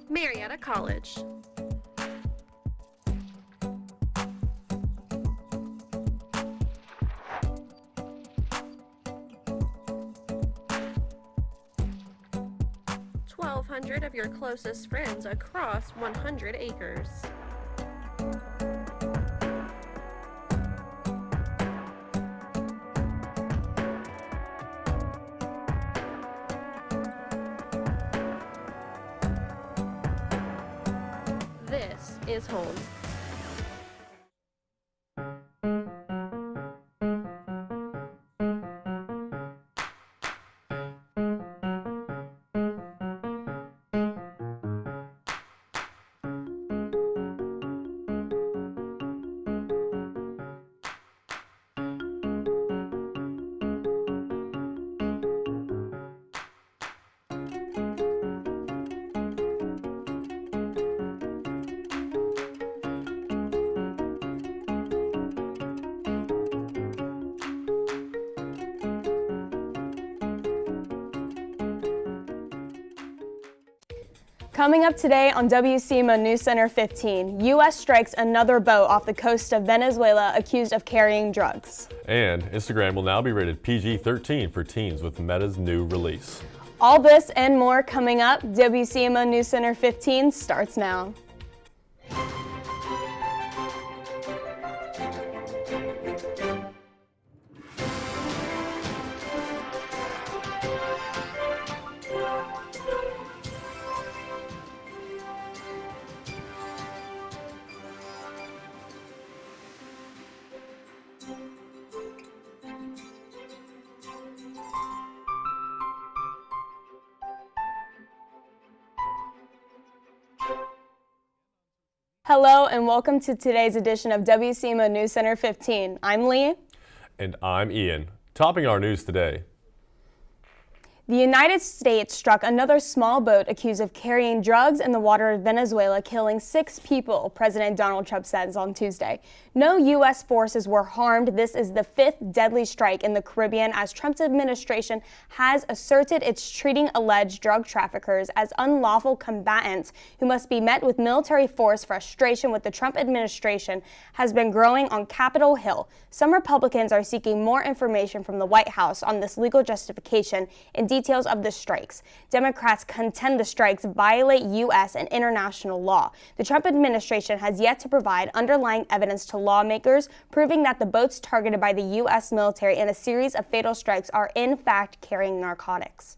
Marietta College. $1,200 of your closest friends across 100 acres. This is home. Coming up today on WCMO NewsCenter 15, U.S. strikes another boat off the coast of Venezuela accused of carrying drugs. And Instagram will now be rated PG-13 for teens with Meta's new release. All this and more coming up. WCMO NewsCenter 15 starts now. Hello and welcome to today's edition of WCMO NewsCenter 15. I'm Lee. And I'm Ian. Topping our news today. The United States struck another small boat accused of carrying drugs in the water of Venezuela, killing 6 people, President Donald Trump says on Tuesday. No U.S. forces were harmed. This is the 5th deadly strike in the Caribbean as Trump's administration has asserted it's treating alleged drug traffickers as unlawful combatants who must be met with military force. Frustration with the Trump administration has been growing on Capitol Hill. Some Republicans are seeking more information from the White House on this legal justification and details of the strikes. Democrats contend the strikes violate U.S. and international law. The Trump administration has yet to provide underlying evidence to lawmakers proving that the boats targeted by the U.S. military in a series of fatal strikes are in fact carrying narcotics.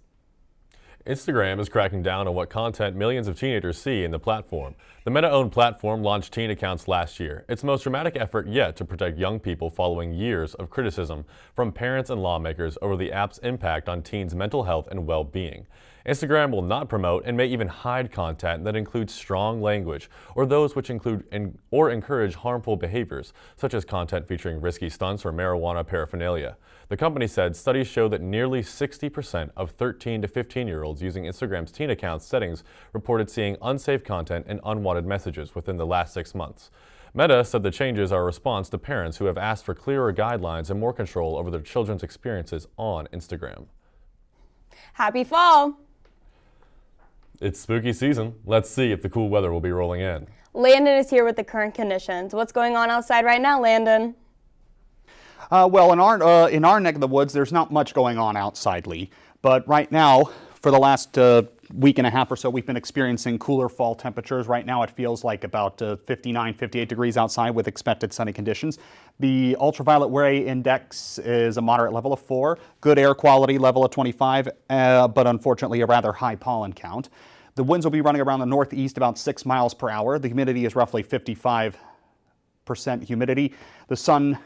Instagram is cracking down on what content millions of teenagers see in the platform. The Meta-owned platform launched teen accounts last year, its most dramatic effort yet to protect young people following years of criticism from parents and lawmakers over the app's impact on teens' mental health and well-being. Instagram will not promote and may even hide content that includes strong language or those which include or encourage harmful behaviors, such as content featuring risky stunts or marijuana paraphernalia. The company said studies show that nearly 60% of 13 to 15-year-olds using Instagram's teen account settings reported seeing unsafe content and unwanted messages within the last 6 months. Meta said the changes are a response to parents who have asked for clearer guidelines and more control over their children's experiences on Instagram. Happy fall! It's spooky season. Let's see if the cool weather will be rolling in. Landon is here with the current conditions. What's going on outside right now, Landon? Well, in our neck of the woods, there's not much going on outside, Lee. But right now, for the last week and a half or so, we've been experiencing cooler fall temperatures. Right now, it feels like about 59, 58 degrees outside with expected sunny conditions. The ultraviolet ray index is a moderate level of 4, good air quality level of 25, but unfortunately a rather high pollen count. The winds will be running around the northeast about 6 miles per hour. The humidity is roughly 55% humidity. The sun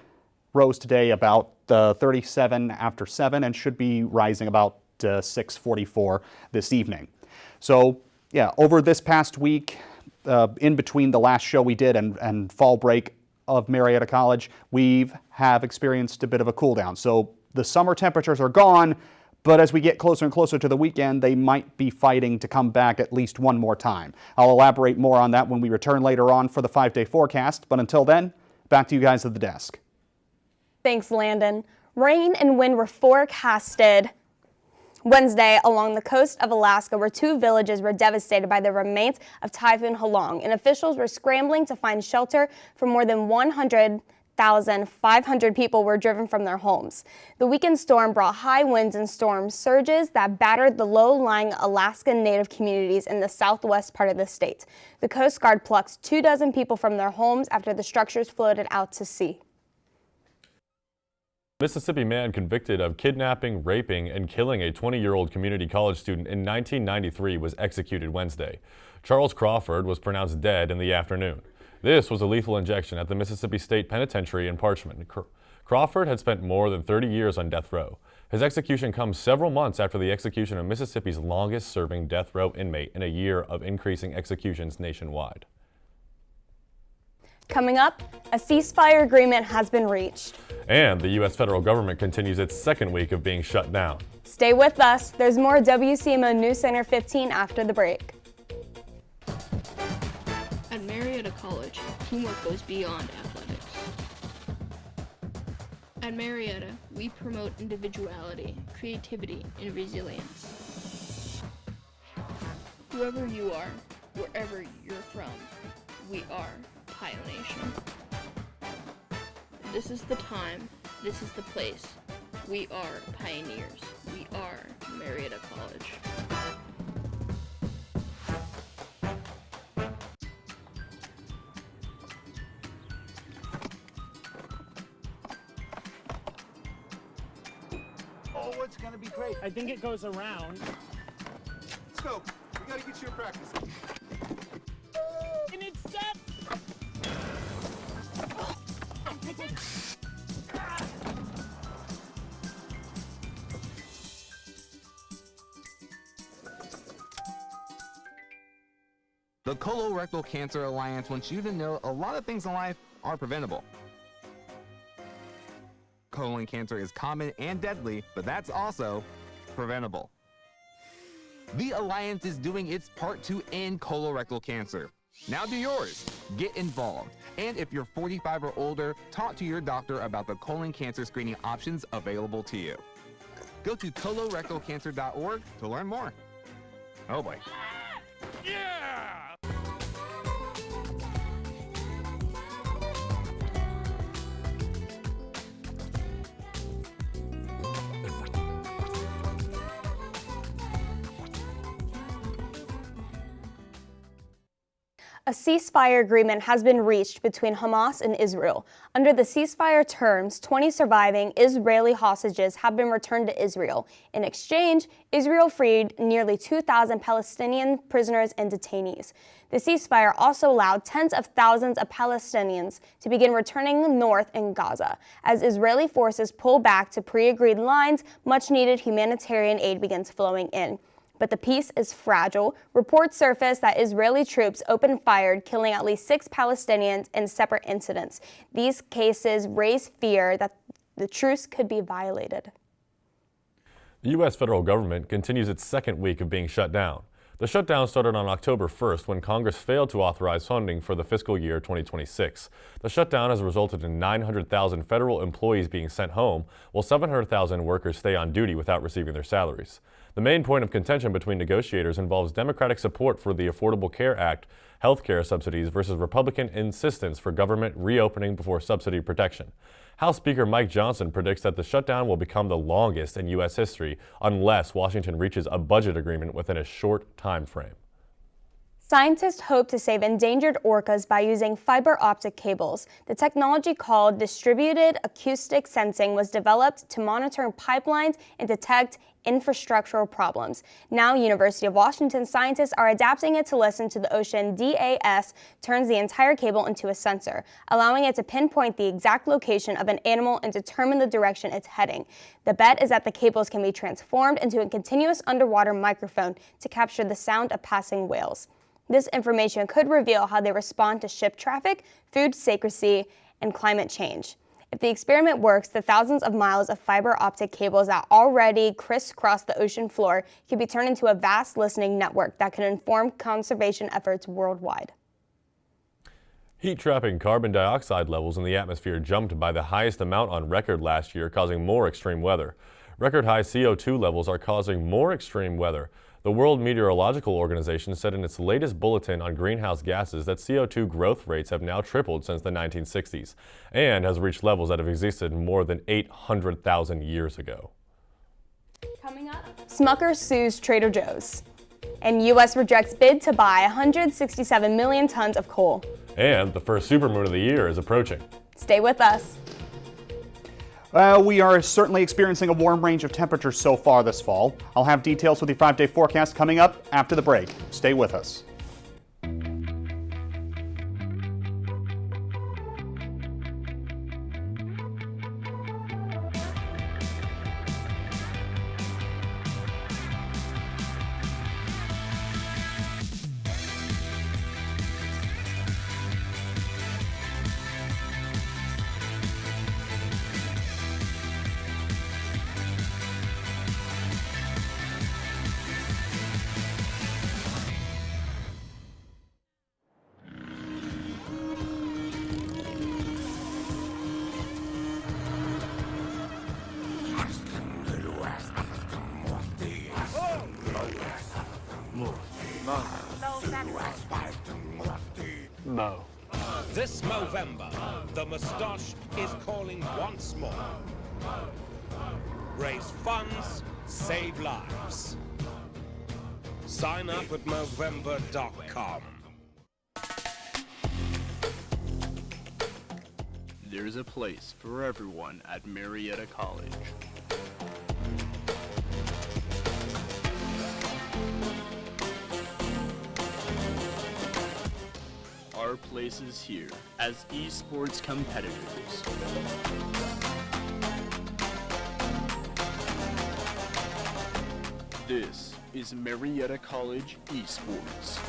rose today about 37 after 7 and should be rising about 6:44 this evening. So yeah, over this past week, in between the last show we did and fall break of Marietta College, we have experienced a bit of a cool down. So the summer temperatures are gone, but as we get closer and closer to the weekend, they might be fighting to come back at least one more time. I'll elaborate more on that when we return later on for the 5-day forecast, but until then, back to you guys at the desk. Thanks, Landon. Rain and wind were forecasted Wednesday, along the coast of Alaska, where 2 villages were devastated by the remains of Typhoon Halong, and officials were scrambling to find shelter for more than 100,500 people were driven from their homes. The weekend storm brought high winds and storm surges that battered the low-lying Alaskan Native communities in the southwest part of the state. The Coast Guard plucked 24 people from their homes after the structures floated out to sea. Mississippi man convicted of kidnapping, raping, and killing a 20-year-old community college student in 1993 was executed Wednesday. Charles Crawford was pronounced dead in the afternoon. This was a lethal injection at the Mississippi State Penitentiary in Parchman. Crawford had spent more than 30 years on death row. His execution comes several months after the execution of Mississippi's longest-serving death row inmate in a year of increasing executions nationwide. Coming up, a ceasefire agreement has been reached. And the U.S. federal government continues its second week of being shut down. Stay with us. There's more WCMO NewsCenter 15 after the break. At Marietta College, teamwork goes beyond athletics. At Marietta, we promote individuality, creativity, and resilience. Whoever you are, wherever you're from, we are Pio Nation. This is the time, this is the place. We are pioneers. We are Marietta College. Oh, it's gonna be great. I think it goes around. Let's go. We gotta get you in practice. And it's set! The Colorectal Cancer Alliance wants you to know a lot of things in life are preventable. Colon cancer is common and deadly, but that's also preventable. The Alliance is doing its part to end colorectal cancer. Now do yours. Get involved. And if you're 45 or older, talk to your doctor about the colon cancer screening options available to you. Go to colorectalcancer.org to learn more. Oh boy. Yeah! A ceasefire agreement has been reached between Hamas and Israel. Under the ceasefire terms, 20 surviving Israeli hostages have been returned to Israel. In exchange, Israel freed nearly 2,000 Palestinian prisoners and detainees. The ceasefire also allowed tens of thousands of Palestinians to begin returning north in Gaza. As Israeli forces pull back to pre-agreed lines, much-needed humanitarian aid begins flowing in. But the peace is fragile. Reports surfaced that Israeli troops opened fire, killing at least 6 Palestinians in separate incidents. These cases raise fear that the truce could be violated. The U.S. federal government continues its second week of being shut down. The shutdown started on October 1st when Congress failed to authorize funding for the fiscal year 2026. The shutdown has resulted in 900,000 federal employees being sent home, while 700,000 workers stay on duty without receiving their salaries. The main point of contention between negotiators involves Democratic support for the Affordable Care Act, health care subsidies versus Republican insistence for government reopening before subsidy protection. House Speaker Mike Johnson predicts that the shutdown will become the longest in U.S. history unless Washington reaches a budget agreement within a short time frame. Scientists hope to save endangered orcas by using fiber optic cables. The technology called distributed acoustic sensing was developed to monitor pipelines and detect infrastructural problems. Now, University of Washington scientists are adapting it to listen to the ocean. DAS turns the entire cable into a sensor, allowing it to pinpoint the exact location of an animal and determine the direction it's heading. The bet is that the cables can be transformed into a continuous underwater microphone to capture the sound of passing whales. This information could reveal how they respond to ship traffic, food secrecy, and climate change. If the experiment works, the thousands of miles of fiber optic cables that already crisscross the ocean floor could be turned into a vast listening network that can inform conservation efforts worldwide. Heat-trapping carbon dioxide levels in the atmosphere jumped by the highest amount on record last year, causing more extreme weather. Record high CO2 levels are causing more extreme weather. The World Meteorological Organization said in its latest bulletin on greenhouse gases that CO2 growth rates have now tripled since the 1960s and has reached levels that have existed more than 800,000 years ago. Coming up, Smucker sues Trader Joe's. And U.S. rejects bid to buy 167 million tons of coal. And the first supermoon of the year is approaching. Stay with us. We are certainly experiencing a warm range of temperatures so far this fall. I'll have details with the 5-day forecast coming up after the break. Stay with us. Mo. This Movember, the moustache is calling once more. Raise funds, save lives. Sign up at Movember.com. There's a place for everyone at Marietta College. Our place is here as esports competitors. This is Marietta College Esports.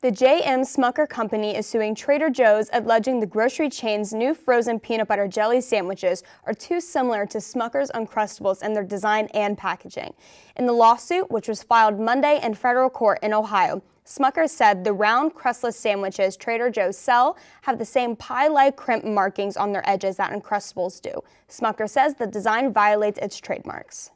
The J.M. Smucker Company is suing Trader Joe's, alleging the grocery chain's new frozen peanut butter jelly sandwiches are too similar to Smucker's Uncrustables in their design and packaging. In the lawsuit, which was filed Monday in federal court in Ohio, Smucker said the round, crustless sandwiches Trader Joe's sell have the same pie-like crimp markings on their edges that Uncrustables do. Smucker says the design violates its trademarks.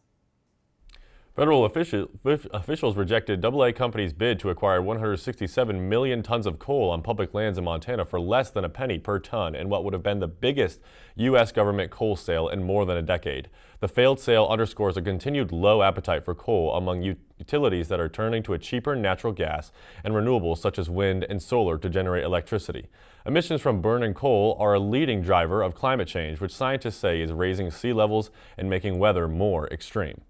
Federal officials rejected AA Company's bid to acquire 167 million tons of coal on public lands in Montana for less than a penny per ton in what would have been the biggest U.S. government coal sale in more than a decade. The failed sale underscores a continued low appetite for coal among utilities that are turning to a cheaper natural gas and renewables such as wind and solar to generate electricity. Emissions from burning coal are a leading driver of climate change, which scientists say is raising sea levels and making weather more extreme.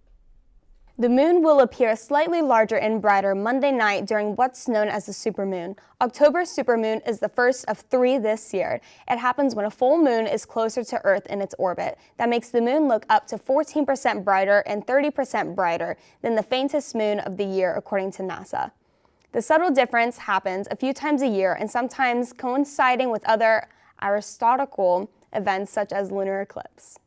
The moon will appear slightly larger and brighter Monday night during what's known as the supermoon. October's supermoon is the first of 3 this year. It happens when a full moon is closer to Earth in its orbit. That makes the moon look up to 14% brighter and 30% brighter than the faintest moon of the year, according to NASA. The subtle difference happens a few times a year and sometimes coinciding with other astrological events such as lunar eclipse.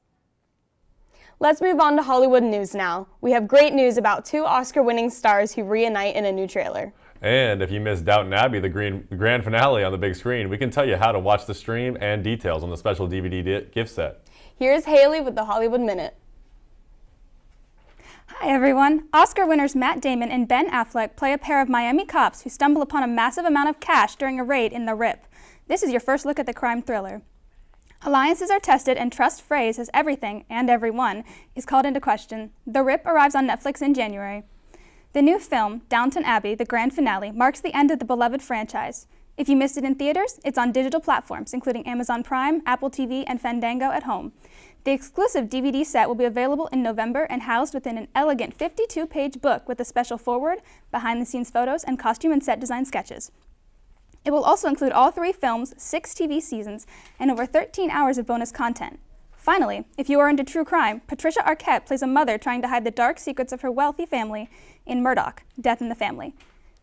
Let's move on to Hollywood news now. We have great news about 2 Oscar-winning stars who reunite in a new trailer. And if you missed Downton Abbey, the grand finale on the big screen, we can tell you how to watch the stream and details on the special DVD gift set. Here's Haley with the Hollywood Minute. Hi everyone. Oscar winners Matt Damon and Ben Affleck play a pair of Miami cops who stumble upon a massive amount of cash during a raid in the Rip. This is your first look at the crime thriller. Alliances are tested and trust phrase as everything and everyone is called into question. The Rip arrives on Netflix in January. The new film, Downton Abbey, the grand finale, marks the end of the beloved franchise. If you missed it in theaters, it's on digital platforms, including Amazon Prime, Apple TV, and Fandango at home. The exclusive DVD set will be available in November and housed within an elegant 52-page book with a special foreword, behind-the-scenes photos, and costume and set design sketches. It will also include all 3 films, 6 TV seasons, and over 13 hours of bonus content. Finally, if you are into true crime, Patricia Arquette plays a mother trying to hide the dark secrets of her wealthy family in Murdoch, Death in the Family.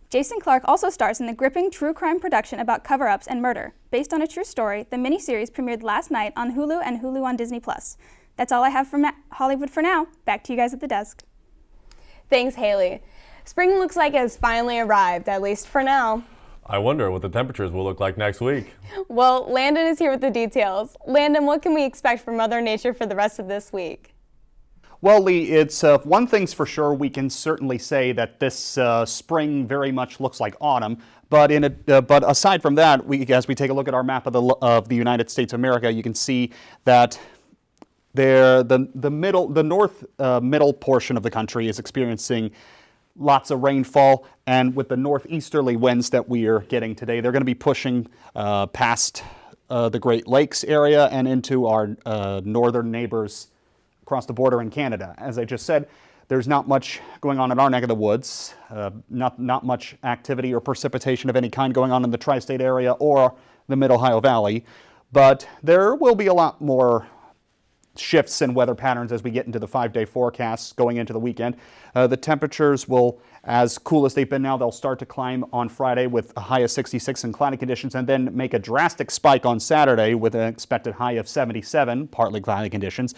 Jason Clarke also stars in the gripping true crime production about cover-ups and murder. Based on a true story, the miniseries premiered last night on Hulu and Hulu on Disney+. That's all I have from Hollywood for now. Back to you guys at the desk. Thanks, Haley. Spring looks like it has finally arrived, at least for now. I wonder what the temperatures will look like next week. Well, Landon is here with the details. Landon, what can we expect from Mother Nature for the rest of this week? Well, Lee, it's one thing's for sure. We can certainly say that this spring very much looks like autumn. But but aside from that, as we take a look at our map of the United States of America, you can see that the north middle portion of the country is experiencing lots of rainfall, and with the northeasterly winds that we are getting today, they're going to be pushing past the Great Lakes area and into our northern neighbors across the border in Canada. As I just said, there's not much going on in our neck of the woods, not much activity or precipitation of any kind going on in the tri-state area or the Mid-Ohio Valley, but there will be a lot more shifts in weather patterns as we get into the 5-day forecasts going into the weekend. The temperatures will, as cool as they've been now, they'll start to climb on Friday with a high of 66 and cloudy conditions, and then make a drastic spike on Saturday with an expected high of 77, partly cloudy conditions.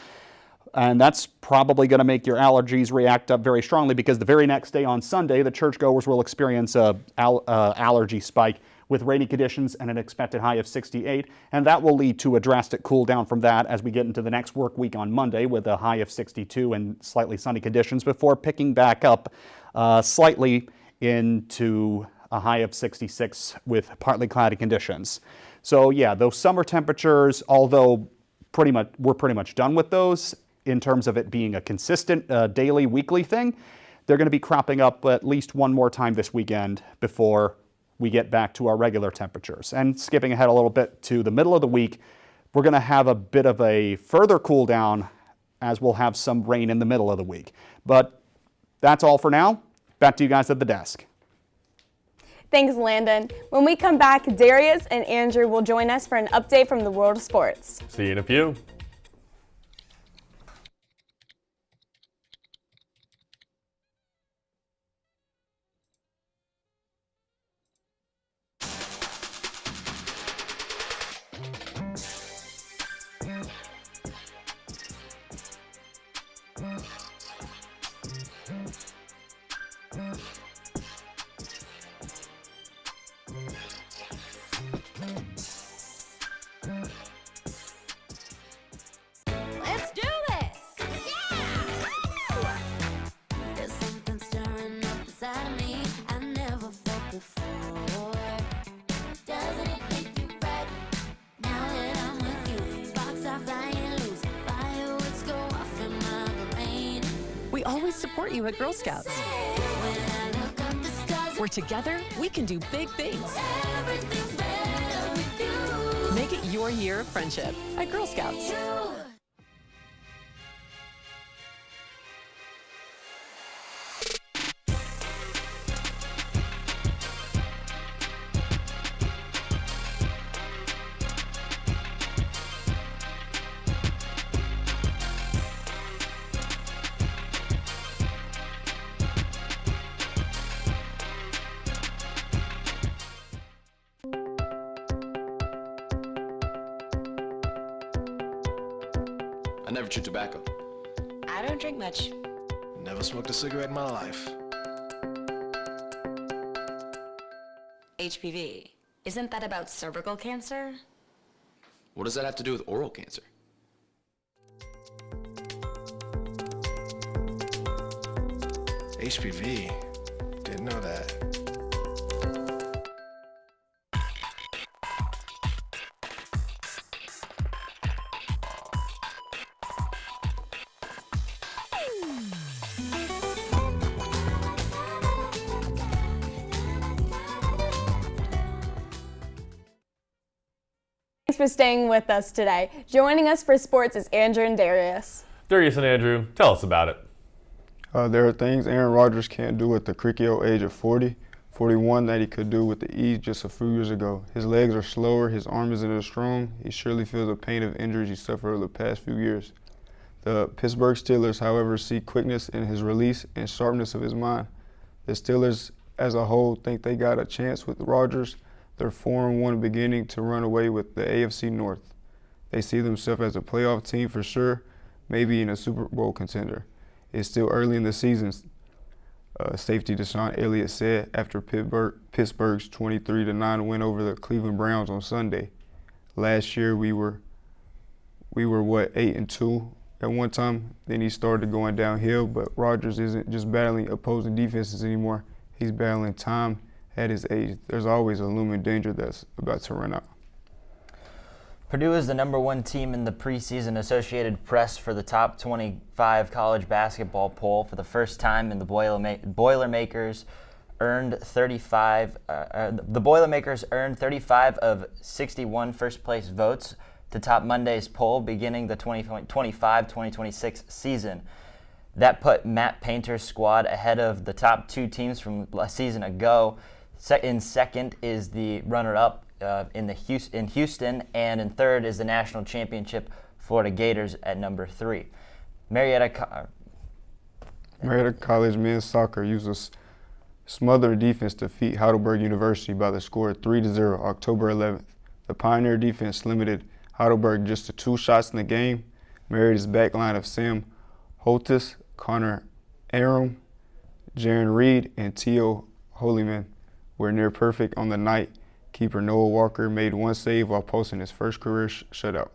And that's probably going to make your allergies react up very strongly, because the very next day on Sunday, the churchgoers will experience an allergy spike with rainy conditions and an expected high of 68, and that will lead to a drastic cool down from that as we get into the next work week on Monday with a high of 62 and slightly sunny conditions before picking back up slightly into a high of 66 with partly cloudy conditions. So yeah, those summer temperatures, although we're pretty much done with those in terms of it being a consistent daily, weekly thing, they're going to be cropping up at least one more time this weekend before we get back to our regular temperatures. And skipping ahead a little bit to the middle of the week, we're going to have a bit of a further cool down as we'll have some rain in the middle of the week. But that's all for now. Back to you guys at the desk. Thanks, Landon. When we come back, Darius and Andrew will join us for an update from the world of sports. See you in a few. Let's do this! Yeah! There's something stirring up inside of me I never felt before. Doesn't it make you right? Now that I'm with you, sparks are flying loose, fireworks go off in my brain. We always support you at Girl Scouts. We're together, we can do big things. Everything's better with you. Make it your year of friendship at Girl Scouts. I never chew tobacco. I don't drink much. Never smoked a cigarette in my life. HPV. Isn't that about cervical cancer? What does that have to do with oral cancer? HPV? Didn't know that. Thanks for staying with us today. Joining us for sports is Andrew and Darius. Darius and Andrew, tell us about it. There are things Aaron Rodgers can't do at the creaky old age of 41 that he could do with the ease just a few years ago. His legs are slower, his arm isn't as strong. He surely feels the pain of injuries he suffered over the past few years. The Pittsburgh Steelers, however, see quickness in his release and sharpness of his mind. The Steelers as a whole think they got a chance with Rodgers. They're 4-1 beginning to run away with the AFC North. They see themselves as a playoff team for sure, maybe in a Super Bowl contender. It's still early in the season, safety Deshaun Elliott said after Pittsburgh's 23-9 win over the Cleveland Browns on Sunday. Last year we were 8-2 at one time. Then he started going downhill, but Rodgers isn't just battling opposing defenses anymore. He's battling time at his age. There's always a looming danger that's about to run out. Purdue is the #1 team in the preseason Associated Press for the top 25 college basketball poll for the first time, and the Boilermakers earned 35. The Boilermakers earned 35 of 61 first-place votes to top Monday's poll, beginning the 2025-2026 season. That put Matt Painter's squad ahead of the top 2 teams from a season ago. In second is the runner-up in Houston, and in third is the national championship Florida Gators at number 3. Marietta College men's soccer used a smothered defense to defeat Heidelberg University by the score of 3-0 October 11th. The Pioneer defense limited Heidelberg just to 2 shots in the game. Marietta's backline of Sam Holtis, Connor Aram, Jaron Reed, and Teo Holyman were near perfect on the night. Keeper Noah Walker made 1 save while posting his first career shutout.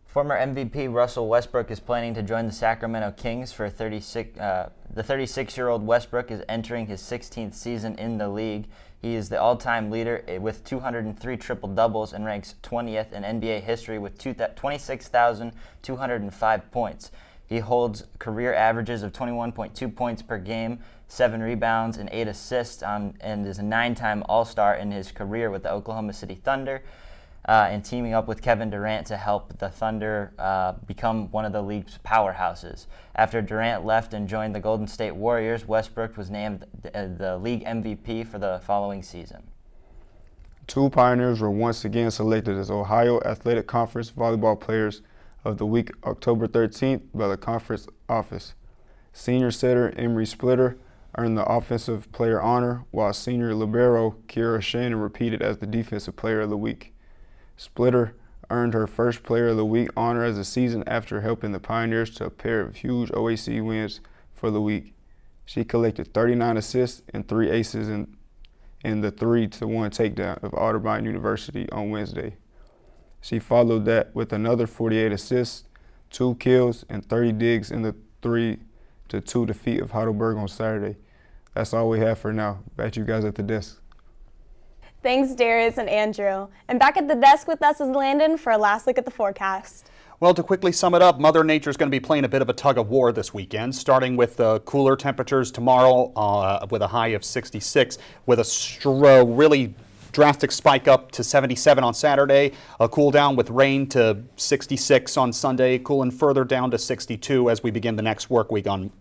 Former MVP Russell Westbrook is planning to join the Sacramento Kings for the 36-year-old Westbrook is entering his 16th season in the league. He is the all-time leader with 203 triple-doubles and ranks 20th in NBA history with 26,205 points. He holds career averages of 21.2 points per game, 7 rebounds, and 8 assists, and is a 9-time All-Star in his career with the Oklahoma City Thunder, and teaming up with Kevin Durant to help the Thunder become one of the league's powerhouses. After Durant left and joined the Golden State Warriors, Westbrook was named the league MVP for the following season. 2 Pioneers were once again selected as Ohio Athletic Conference Volleyball Players of the Week October 13th by the conference office. Senior setter Emery Splitter earned the Offensive Player honor, while senior libero Kira Shannon repeated as the Defensive Player of the Week. Splitter earned her first Player of the Week honor as a season after helping the Pioneers to a pair of huge OAC wins for the week. She collected 39 assists and 3 aces in the 3-1 takedown of Otterbein University on Wednesday. She followed that with another 48 assists, 2 kills, and 30 digs in the 3-2 defeat of Heidelberg on Saturday. That's all we have for now. Back to you guys at the desk. Thanks, Darius and Andrew. And back at the desk with us is Landon for a last look at the forecast. Well, to quickly sum it up, Mother Nature's going to be playing a bit of a tug of war this weekend, starting with cooler temperatures tomorrow with a high of 66, with a really drastic spike up to 77 on Saturday, a cool down with rain to 66 on Sunday, cooling further down to 62 as we begin the next work week on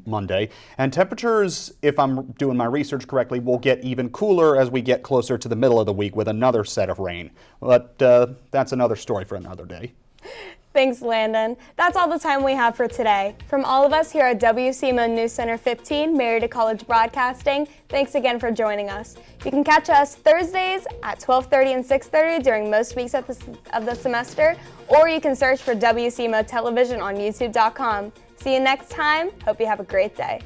Monday. And temperatures, if I'm doing my research correctly, will get even cooler as we get closer to the middle of the week with another set of rain. But that's another story for another day. Thanks, Landon. That's all the time we have for today. From all of us here at WCMO NewsCenter 15, Marietta College Broadcasting, thanks again for joining us. You can catch us Thursdays at 12:30 and 6:30 during most weeks of the semester, or you can search for WCMO Television on YouTube.com. See you next time. Hope you have a great day.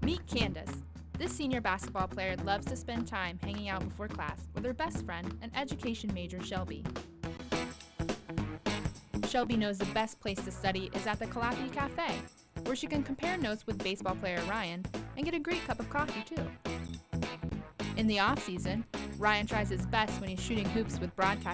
Meet Candace. This senior basketball player loves to spend time hanging out before class with her best friend and education major Shelby. Shelby knows the best place to study is at the Calliope Cafe, where she can compare notes with baseball player Ryan and get a great cup of coffee too. In the off-season, Ryan tries his best when he's shooting hoops with broadcast